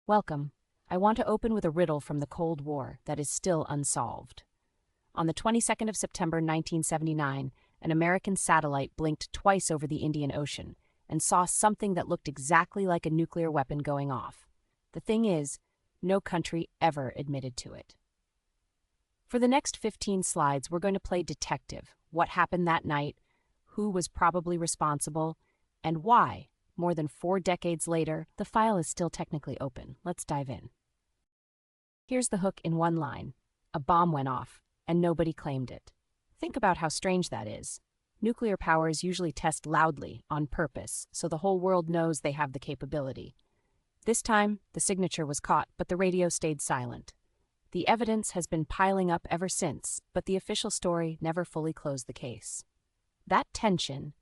Welcome. I want to open with a riddle from the Cold War that is still unsolved. On the 22nd of September 1979, an American satellite blinked twice over the Indian Ocean and saw something that looked exactly like a nuclear weapon going off. The thing is, no country ever admitted to it. For the next 15 slides, we're going to play detective. What happened that night, who was probably responsible, and why, more than 4 decades later, the file is still technically open. Let's dive in. Here's the hook in one line. A bomb went off, and nobody claimed it. Think about how strange that is. Nuclear powers usually test loudly, on purpose, so the whole world knows they have the capability. This time, the signature was caught, but the radio stayed silent. The evidence has been piling up ever since, but the official story never fully closed the case. That tension,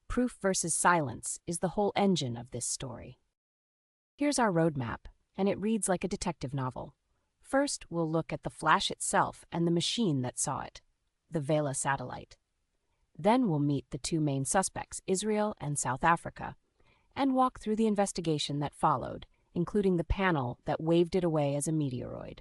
proof versus silence, is the whole engine of this story. Here's our roadmap, and it reads like a detective novel. First, we'll look at the flash itself and the machine that saw it, the Vela satellite. Then we'll meet the 2 main suspects, Israel and South Africa, and walk through the investigation that followed, including the panel that waved it away as a meteoroid.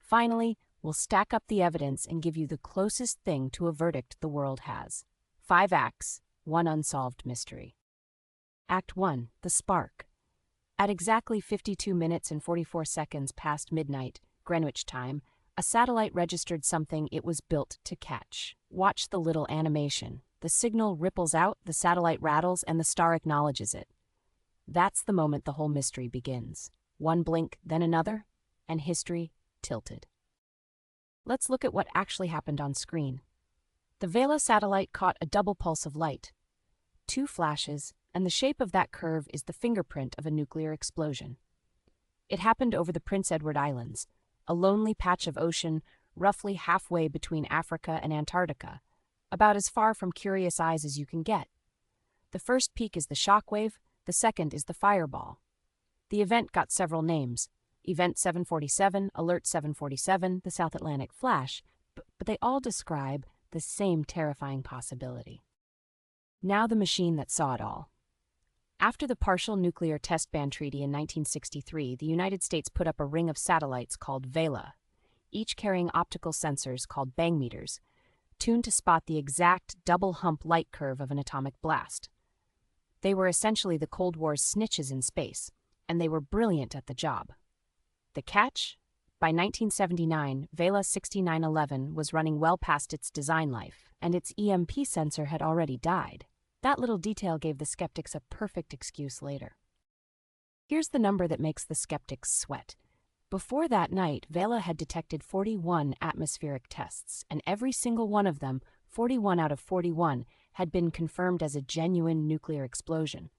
Finally, we'll stack up the evidence and give you the closest thing to a verdict the world has. 5 acts, 1 unsolved mystery. Act 1, The Spark. At exactly 52 minutes and 44 seconds past midnight, Greenwich time, a satellite registered something it was built to catch. Watch the little animation. The signal ripples out, the satellite rattles, and the star acknowledges it. That's the moment the whole mystery begins. 1 blink, then another, and history tilted. Let's look at what actually happened on screen. The Vela satellite caught a double pulse of light. 2 flashes, and the shape of that curve is the fingerprint of a nuclear explosion. It happened over the Prince Edward Islands, a lonely patch of ocean roughly halfway between Africa and Antarctica, about as far from curious eyes as you can get. The first peak is the shockwave, the second is the fireball. The event got several names: Event 747, Alert 747, the South Atlantic Flash, but they all describe the same terrifying possibility. Now the machine that saw it all. After the Partial Nuclear Test Ban Treaty in 1963, the United States put up a ring of satellites called Vela, each carrying optical sensors called bang meters, tuned to spot the exact double-hump light curve of an atomic blast. They were essentially the Cold War's snitches in space, and they were brilliant at the job. The catch? By 1979, Vela 6911 was running well past its design life, and its EMP sensor had already died. That little detail gave the skeptics a perfect excuse later. Here's the number that makes the skeptics sweat. Before that night, Vela had detected 41 atmospheric tests, and every single one of them, 41 out of 41, had been confirmed as a genuine nuclear explosion.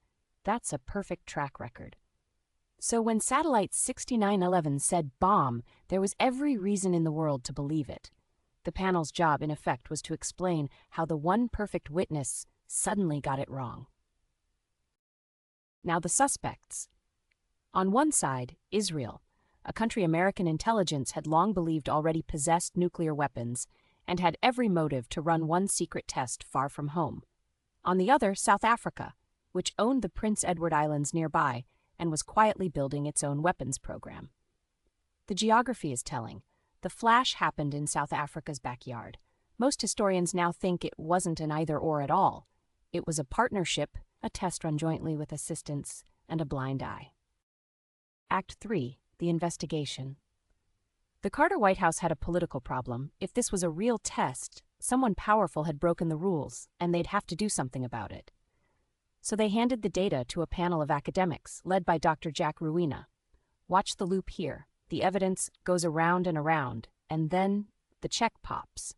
That's a perfect track record. So when satellite 6911 said bomb, there was every reason in the world to believe it. The panel's job, in effect, was to explain how the one perfect witness suddenly got it wrong. Now the suspects. On one side, Israel, a country American intelligence had long believed already possessed nuclear weapons and had every motive to run one secret test far from home. On the other, South Africa, which owned the Prince Edward Islands nearby and was quietly building its own weapons program. The geography is telling. The flash happened in South Africa's backyard. Most historians now think it wasn't an either-or at all. It was a partnership, a test run jointly with assistance, and a blind eye. Act 3, The Investigation. The Carter White House had a political problem. If this was a real test, someone powerful had broken the rules, and they'd have to do something about it. So they handed the data to a panel of academics, led by Dr. Jack Ruina. Watch the loop here. The evidence goes around, and then the check pops.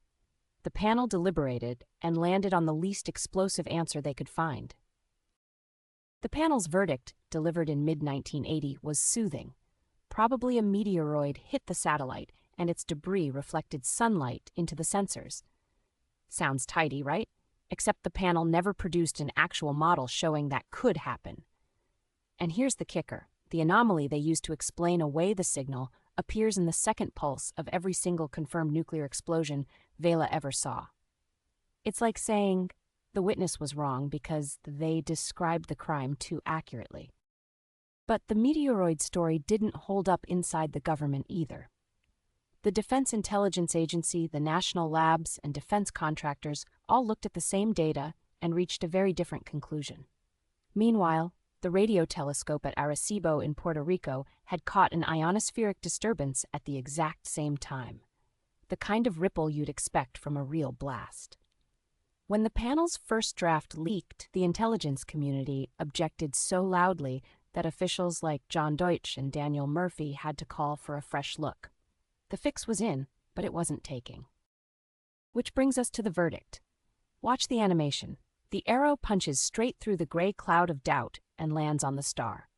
The panel deliberated and landed on the least explosive answer they could find. The panel's verdict, delivered in mid-1980, was soothing. Probably a meteoroid hit the satellite, and its debris reflected sunlight into the sensors. Sounds tidy, right? Except the panel never produced an actual model showing that could happen. And here's the kicker. The anomaly they used to explain away the signal appears in the second pulse of every single confirmed nuclear explosion Vela ever saw. It's like saying the witness was wrong because they described the crime too accurately. But the meteoroid story didn't hold up inside the government either. The Defense Intelligence Agency, the national labs, and defense contractors all looked at the same data and reached a very different conclusion. Meanwhile, the radio telescope at Arecibo in Puerto Rico had caught an ionospheric disturbance at the exact same time, the kind of ripple you'd expect from a real blast. When the panel's first draft leaked, the intelligence community objected so loudly that officials like John Deutsch and Daniel Murphy had to call for a fresh look. The fix was in, but it wasn't taking. Which brings us to the verdict. Watch the animation. The arrow punches straight through the gray cloud of doubt and lands on the star.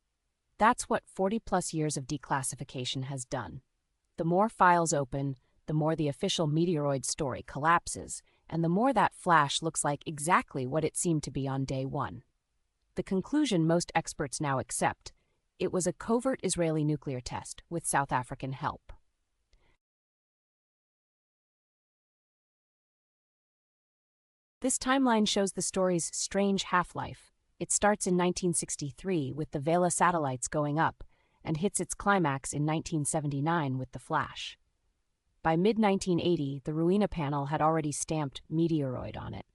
That's what 40-plus years of declassification has done. The more files open, the more the official meteoroid story collapses, and the more that flash looks like exactly what it seemed to be on day one. The conclusion most experts now accept: it was a covert Israeli nuclear test with South African help. This timeline shows the story's strange half-life. It starts in 1963 with the Vela satellites going up and hits its climax in 1979 with the flash. By mid-1980, the Ruina panel had already stamped meteoroid on it.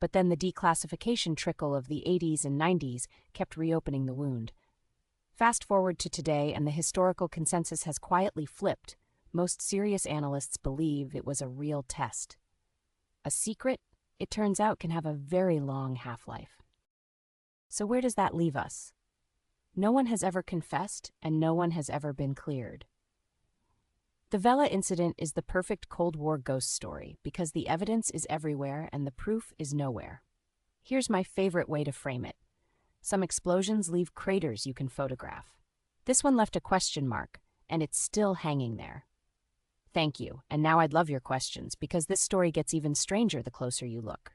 But then the declassification trickle of the 80s and 90s kept reopening the wound. Fast forward to today, and the historical consensus has quietly flipped. Most serious analysts believe it was a real test. A secret, it turns out, can have a very long half-life. So where does that leave us? No one has ever confessed, and no one has ever been cleared. The Vela Incident is the perfect Cold War ghost story because the evidence is everywhere and the proof is nowhere. Here's my favorite way to frame it. Some explosions leave craters you can photograph. This one left a question mark, and it's still hanging there. Thank you, and now I'd love your questions because this story gets even stranger the closer you look.